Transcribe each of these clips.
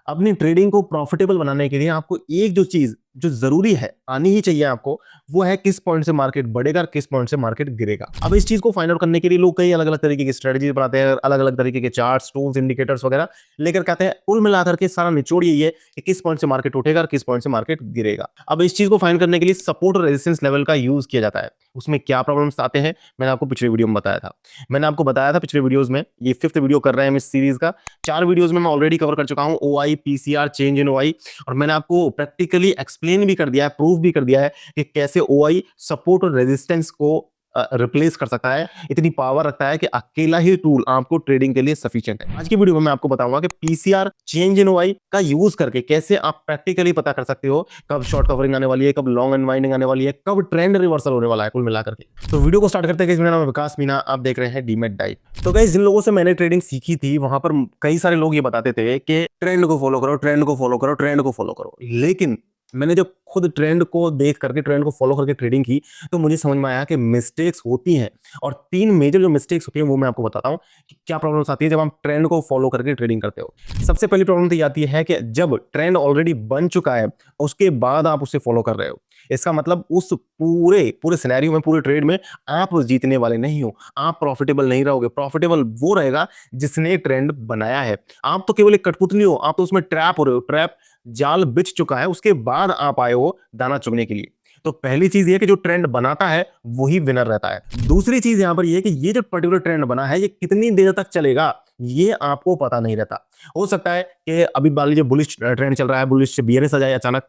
अपनी ट्रेडिंग को प्रॉफिटेबल बनाने के लिए आपको एक जो चीज जो जरूरी है आनी ही चाहिए आपको, वो है किस पॉइंट से मार्केट बढ़ेगा और किस पॉइंट से मार्केट गिरेगा। अब इस चीज को फाइंड आउट करने के लिए लोग कई अलग अलग तरीके की स्ट्रेटजीज बनाते हैं, अलग अलग तरीके के चार्ट्स, टूल्स, इंडिकेटर्स वगैरह लेकर कहते हैं। कुल मिलाकर के सारा निचोड़ यही है कि किस पॉइंट से मार्केट उठेगा और किस पॉइंट से मार्केट गिरेगा। अब इस चीज को फाइंड करने के लिए सपोर्ट और रेजिस्टेंस लेवल का यूज किया जाता है। उसमें क्या प्रॉब्लम्स आते हैं मैंने आपको पिछले वीडियो में बताया था। मैंने आपको बताया था पिछले वीडियोस में, ये 5th वीडियो कर रहे हैं हम इस सीरीज का। 4 वीडियोस में मैं ऑलरेडी कवर कर चुका हूं OI, PCR, change in OI, और मैंने आपको प्रैक्टिकली एक्सप्लेन भी कर दिया है, प्रूव भी कर दिया है कि कैसे ओआई सपोर्ट और रेजिस्टेंस को रिप्लेस कर सकता है। इतनी पावर रखता है कि अकेला ही टूल आपको ट्रेडिंग के लिए सफिशिएंट है। आज की वीडियो में मैं आपको बताऊंगा कि पीसीआर, चेंज इन ओआई का यूज करके कैसे आप प्रैक्टिकली पता कर सकते हो कब शॉर्ट कवरिंग आने वाली है, कब लॉन्ग अनवाइंडिंग आने वाली है, कब ट्रेंड रिवर्सल होने वाला है, कुल मिलाकर के। तो वीडियो को स्टार्ट करते हैं। मेरा नाम है विकास मीना, आप देख रहे हैं डीमैट डाइट। तो गाइस, जिन लोगों से मैंने ट्रेडिंग सीखी थी वहां पर कई सारे लोग ये बताते थे कि ट्रेंड को फॉलो करो, ट्रेंड को फॉलो करो, ट्रेंड को फॉलो करो। लेकिन मैंने जब खुद ट्रेंड को देख करके, ट्रेंड को फॉलो करके ट्रेडिंग की, तो मुझे समझ में आया कि मिस्टेक्स होती हैं। और 3 मेजर जो मिस्टेक्स होती हैं वो मैं आपको बताता हूं कि क्या प्रॉब्लम्स आती है जब आप ट्रेंड को फॉलो करके ट्रेडिंग करते हो। सबसे पहली प्रॉब्लम तो ये आती है कि जब ट्रेंड ऑलरेडी बन चुका है उसके बाद आप उसे फॉलो कर रहे हो। इसका मतलब उस पूरे पूरे सिनेरियो में, पूरे ट्रेड में आप जीतने वाले नहीं हो, आप प्रॉफिटेबल नहीं रहोगे। प्रॉफिटेबल वो रहेगा जिसने ट्रेंड बनाया है। आप तो केवल एक कठपुतली हो, आप तो उसमें ट्रैप हो रहे हो। ट्रैप जाल बिछ चुका है, उसके बाद आप आए हो दाना चुगने के लिए। तो पहली चीज ये कि जो ट्रेंड बनाता है वही विनर रहता है। दूसरी चीज यहां पर ये कि ये जो पर्टिकुलर ट्रेंड बना है ये कितनी देर तक चलेगा ये आपको पता नहीं रहता। हो सकता है कि अभी मान लीजिए बुलिश ट्रेंड चल रहा है, बुलिश से बियरिश आ जाए अचानक,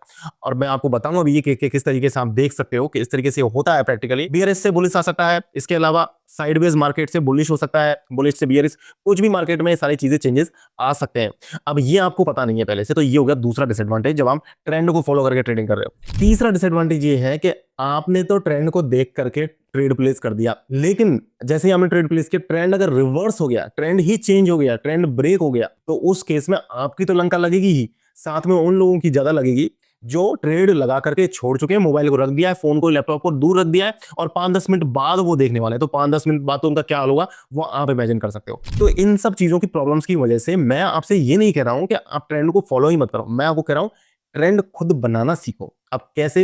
और मैं आपको बताऊंगा अभी ये कि किस तरीके से आप देख सकते हो कि इस तरीके से होता है प्रैक्टिकली। बियरिश से बुलिश आ सकता है, इसके अलावा साइडवेज मार्केट से बुलिश हो सकता है, बुलिश से बियरिश, कुछ भी मार्केट में सारी चीजें चेंजेस आ सकते हैं। अब ये आपको पता नहीं है पहले से, तो ये हो गया दूसरा डिसएडवांटेज जब आप ट्रेंड को फॉलो करके ट्रेडिंग कर रहे हो। तीसरा डिसएडवांटेज ये है कि आपने तो ट्रेंड को देख करके ट्रेड प्लेस कर दिया, लेकिन जैसे ही आपने ट्रेड प्लेस किया, ट्रेंड अगर रिवर्स हो गया, ट्रेंड ही चेंज हो गया, ट्रेंड ब्रेक हो गया, तो उस केस में आपकी तो लंका लगेगी ही, साथ में उन लोगों की ज्यादा लगेगी जो ट्रेड लगा करके छोड़ चुके हैं, मोबाइल को रख दिया है, फोन को, लैपटॉप को दूर रख दिया है, और 5-10 मिनट बाद वो देखने वाले हैं। तो 5-10 मिनट बाद तो उनका क्या हाल होगा वो आप इमेजिन कर सकते हो। तो इन सब चीजों की प्रॉब्लम्स की वजह से मैं आपसे ये नहीं कह रहा हूं कि आप ट्रेंड को फॉलो ही मत करो, मैं आपको कह रहा हूं ट्रेंड खुद बनाना सीखो। अब कैसे?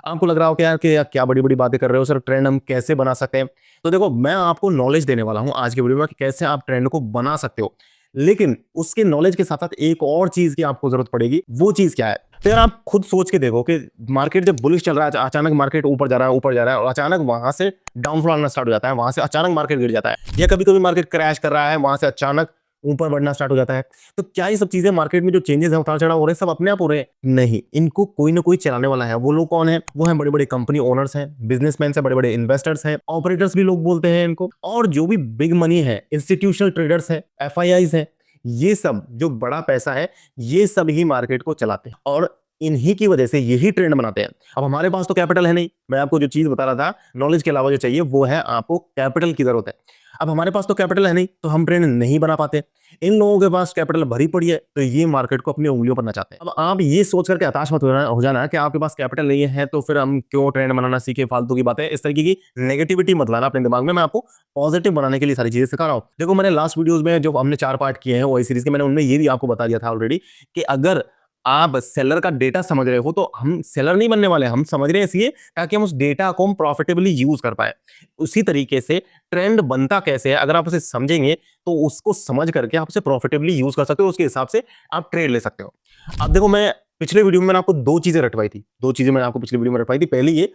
आपको लग रहा हो कि यार क्या बड़ी बड़ी बातें कर रहे हो सर, ट्रेंड हम कैसे बना सकते हैं? तो देखो, मैं आपको नॉलेज देने वाला हूं आज के वीडियो में कि कैसे आप ट्रेंड को बना सकते हो। लेकिन उसके नॉलेज के साथ साथ एक और चीज की आपको जरूरत पड़ेगी। वो चीज क्या है? तो यार आप खुद सोच के देखो कि मार्केट जब बुलिश चल रहा है, अचानक मार्केट ऊपर जा रहा है, ऊपर जा रहा है, और अचानक वहां से डाउनफॉल आना स्टार्ट हो जाता है, वहां से अचानक मार्केट गिर जाता है, या कभी कभी मार्केट क्रैश कर रहा है, वहां से अचानक ऊपर बढ़ना स्टार्ट हो जाता है। तो क्या ये सब चीजें मार्केट में जो चेंजेस हैं, उतार चढ़ाव हो रहे हैं, सब अपने आप हो रहे हैं? नहीं, इनको कोई ना कोई चलाने वाला है। वो लोग कौन है? वो है बड़े बड़े कंपनी ओनर्स हैं, बिजनेसमैन है, बड़े बड़े इन्वेस्टर्स हैं, ऑपरेटर्स भी लोग बोलते हैं इनको, और जो भी बिग मनी है, इंस्टीट्यूशनल ट्रेडर्स है, एफआईआईज है, ये सब जो बड़ा पैसा है, ये सब ही मार्केट को चलाते हैं, और इन्हीं की वजह से यही ट्रेंड बनाते हैं। अब हमारे पास तो कैपिटल है नहीं। मैं आपको जो चीज बता रहा था, नॉलेज के अलावा जो चाहिए वो है आपको कैपिटल की जरूरत है। अब हमारे पास तो कैपिटल है नहीं, तो हम ट्रेंड नहीं बना पाते। इन लोगों के पास कैपिटल भरी पड़ी है, तो ये मार्केट को अपनी उंगलियों पर नचाते हैं। अब आप ये सोच करके हताश मत हो जाना कि आपके पास कैपिटल नहीं है तो फिर हम क्यों ट्रेंड बनाना सीखे, फालतू की बातें, इस तरीके की नेगेटिविटी मत लाना अपने दिमाग में। मैं आपको पॉजिटिव बनाने के लिए सारी चीजें सिखा रहा हूं। देखो, मैंने लास्ट वीडियोस में जो हमने 4 पार्ट किए हैं वही सीरीज के, मैंने उनमें ये भी आपको बता दिया था ऑलरेडी कि अगर आप सेलर का डेटा समझ रहे हो तो हम सेलर नहीं बनने वाले, हम समझ रहे हैं इसलिए ताकि हम उस डेटा को हम प्रॉफिटेबली यूज कर पाए। उसी तरीके से ट्रेंड बनता कैसे है, अगर आप उसे समझेंगे तो उसको समझ करके आप उसे प्रॉफिटेबली यूज कर सकते हो, उसके हिसाब से आप ट्रेड ले सकते हो। अब देखो, मैं पिछले वीडियो में मैंने आपको 2 चीजें रटवाई थी, 2 चीजें मैंने आपको पिछले वीडियो में रटवाई थी। पहली ये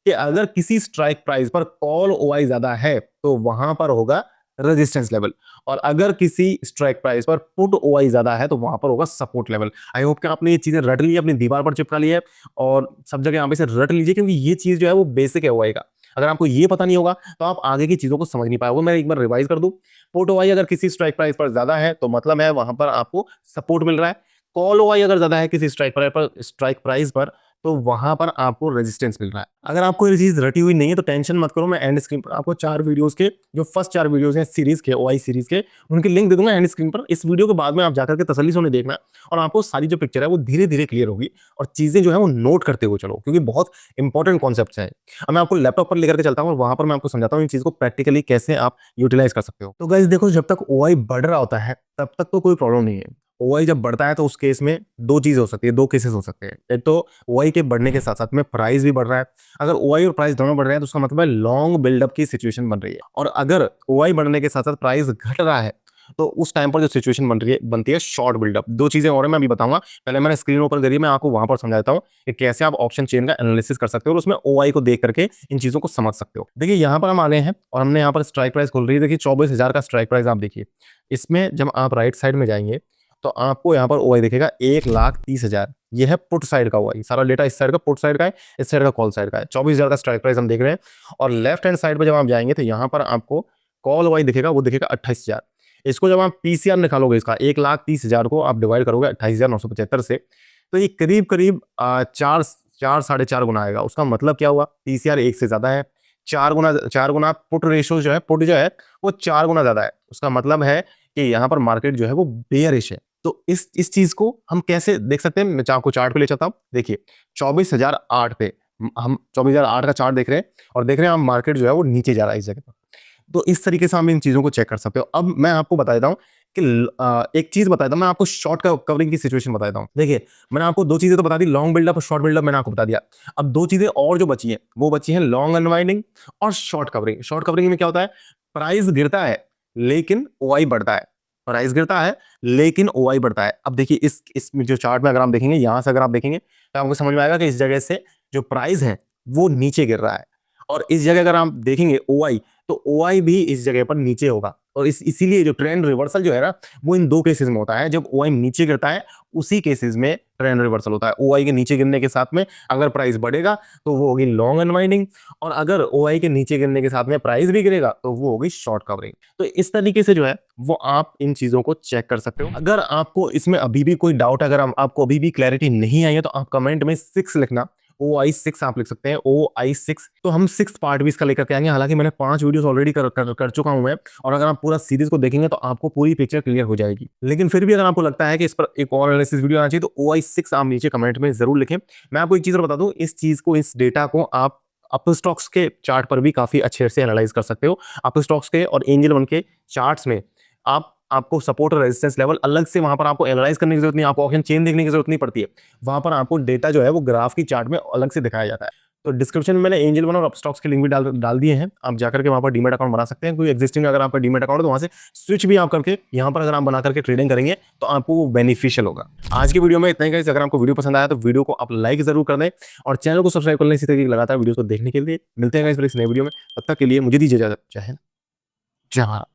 कि अगर किसी स्ट्राइक प्राइस पर कॉल ओआई ज्यादा है तो वहां पर होगा रेजिस्टेंस लेवल, और अगर किसी स्ट्राइक प्राइस पर पुट ओआई ज्यादा है तो वहां पर होगा सपोर्ट लेवल। आई होप कि आपने ये चीजें रट ली है, अपनी दीवार पर चिपका ली है, और सब जगह आप इसे रट लीजिए, क्योंकि ये चीज जो है वो बेसिक है ओआई का। अगर आपको ये पता नहीं होगा तो आप आगे की चीजों को समझ नहीं पाओगे। मैं एक बार रिवाइज कर दूं, पुट ओआई अगर किसी स्ट्राइक प्राइस पर ज्यादा है तो मतलब है वहां पर आपको सपोर्ट मिल रहा है। कॉल ओआई अगर ज्यादा है किसी स्ट्राइक प्राइस पर तो वहां पर आपको रेजिस्टेंस मिल रहा है। अगर आपको ये चीज रटी हुई नहीं है तो टेंशन मत करो, मैं एंड स्क्रीन पर आपको 4 वीडियोस के, जो फर्स्ट 4 वीडियोस हैं सीरीज के, ओआई सीरीज के, उनके लिंक दे दूंगा एंड स्क्रीन पर। इस वीडियो के बाद में आप जाकर के तसल्ली से उन्हें देखना, और आपको सारी जो पिक्चर है वो धीरे धीरे क्लियर होगी, और चीजें जो है वो नोट करते हुए चलो, क्योंकि बहुत इंपॉर्टेंट कॉन्सेप्ट है। अब मैं आपको लैपटॉप पर लेकर के चलता हूँ और वहां पर मैं आपको समझाता हूँ इन चीज को प्रैक्टिकली कैसे आप यूटिलाइज कर सकते हो। तो गाइस देखो, जब तक ओआई बढ़ रहा होता है तब तक तो कोई प्रॉब्लम नहीं है। ओआई जब बढ़ता है तो उस केस में दो चीज़ हो सकती है, दो केसेस हो सकते हैं। एक तो ओआई के बढ़ने के साथ-साथ में प्राइस भी बढ़ रहा है। अगर ओआई और प्राइस दोनों बढ़ रहे हैं तो उसका मतलब है लॉन्ग बिल्डअप की सिचुएशन बन रही है। और अगर ओआई बढ़ने के साथ-साथ प्राइस घट रहा है तो उस टाइम पर जो सिचुएशन बनती है शॉर्ट बिल्डअप। 2 चीज़ें और हैं, मैं अभी बताऊँगा। पहले मैंने स्क्रीन ओपन करी है, मैं आपको वहाँ पर समझा देता हूँ कि कैसे आप ऑप्शन चेन का एनालिसिस कर सकते हो और उसमें ओआई को देख करके इन चीज़ों को समझ सकते हो। देखिए यहाँ पर हम आ गए हैं और हमने यहाँ पर स्ट्राइक प्राइस खोल रही है। देखिए 24,000 का स्ट्राइक प्राइस आप देखिए। इसमें जब आप राइट साइड में जाएँगे तो आपको यहाँ पर ओआई दिखेगा 1,30,000। ये है पुट साइड का ओआई। सारा डेटा इस साइड का पुट साइड का है, इस साइड का कॉल साइड का है। 24,000 का स्ट्राइक प्राइस हम देख रहे हैं और लेफ्ट हैंड साइड पे जब आप जाएँगे तो यहाँ पर आपको कॉल ओआई दिखेगा, वो दिखेगा 28,000। इसको जब आप पीसीआर निकालोगे इसका 1,30,000 को आप डिवाइड करोगे 28,975 से, तो ये करीब-करीब 4 साढ़े 4 गुना आएगा। उसका मतलब क्या हुआ? पीसीआर 1 से ज़्यादा है। 4 गुना पुट रेशियो जो है, पुट जो है वो 4 गुना ज़्यादा है। उसका मतलब है कि यहाँ पर मार्केट जो है वो बेयरिश है। तो इस चीज़ को हम कैसे देख सकते हैं? मैं आपको चार्ट पे ले चलता हूँ। देखिए 24,008 पे हम 24,008 का चार्ट देख रहे हैं और देख रहे हैं हम मार्केट जो है वो नीचे जा रहा है इस जगह पर। तो इस तरीके से हम इन चीज़ों को चेक कर सकते हो। अब मैं आपको बता देता हूँ कि एक चीज़ बता देता हूँ, मैं आपको शॉर्ट कवरिंग की सिचुएशन बता देता हूँ। देखिए, मैंने आपको 2 चीज़ें तो बता दी, लॉन्ग बिल्डअप और शॉर्ट बिल्डअप मैंने आपको बता दिया। अब 2 चीज़ें और जो बची हैं, वो बची हैं लॉन्ग अनवाइंडिंग और शॉर्ट कवरिंग। शॉर्ट कवरिंग में क्या होता है? प्राइस गिरता है, लेकिन ओआई बढ़ता है। प्राइस गिरता है, लेकिन ओआई बढ़ता है। अब देखिए इस जो चार्ट में अगर आप देखेंगे, यहाँ से अगर आप देखेंगे, तो आपको समझ में आएगा कि इस जगह से जो प्राइस है, वो नीचे गिर रहा है और इस जगह अगर आप देखेंगे ओआई, तो ओआई भी इस जगह पर नीचे होगा और इसीलिए जो ट्रेंड रिवर्सल जो है ना, वो इन 2 केसेस में होता है। जब ओआई नीचे गिरता है, उसी केसेस में ट्रेंड रिवर्सल होता है। ओआई के नीचे गिरने के साथ में अगर प्राइस बढ़ेगा, तो वो होगी लॉन्ग अनवाइंडिंग और अगर ओआई के नीचे गिरने के साथ में प्राइस भी गिरेगा, तो वो होगी शॉर्ट कवरिंग। तो इस तरीके से जो है, वो आप इन चीज़ों को चेक कर सकते हो। अगर आपको इसमें अभी भी कोई डाउट, अगर आपको अभी भी क्लैरिटी नहीं आई है, तो आप कमेंट में 6 लिखना। OI6 आप लिख सकते हैं, OI6। तो हम 6th पार्ट भी इसका लेकर के आएंगे। हालांकि मैंने 5 वीडियोस ऑलरेडी कर चुका हूं मैं, और अगर आप पूरा सीरीज को देखेंगे तो आपको पूरी पिक्चर क्लियर हो जाएगी। लेकिन फिर भी अगर आपको लगता है कि इस पर एक और एनालिसिस वीडियो आना चाहिए, तो OI6 आप नीचे कमेंट में जरूर लिखें। मैं आपको एक चीज और बता दूं, इस चीज को, इस डेटा को आप अप स्टॉक्स के चार्ट पर भी काफी अच्छे से एनालाइज कर सकते हो। अप स्टॉक्स के और एंजल वन के चार्ट्स में आपको सपोर्ट और रेजिस्टेंस लेवल अलग से वहां पर आपको एनालाइज करने की जरूरत नहीं, आपको ऑप्शन चेन देखने की जरूरत नहीं पड़ती है। वहां पर आपको डेटा जो है वो ग्राफ की चार्ट में अलग से दिखाया जाता है। तो डिस्क्रिप्शन में मैंने एंजल वन और अपस्टॉक्स के लिंक भी डाल दिए हैं। आप जाकर के वहां पर डीमेट अकाउंट बना सकते हैं। कोई एग्जिस्टिंग अगर आपका डीमेट अकाउंट है तो वहां से स्विच भी आप करके यहाँ पर अगर आप बना करके ट्रेडिंग करेंगे तो आपको वो बेनिफिशियल होगा। आज की वीडियो में इतना ही गाइस। अगर आपको वीडियो पसंद आया तो वीडियो को आप लाइक जरूर कर दें और चैनल को सब्सक्राइब कर लें इसी तरीके की लगातार वीडियो को देखने के लिए। मिलते हैं गाइस फिर इस नए वीडियो में। तब तक के लिए मुझे दीजिए इजाजत। जय हिंद, जय भारत।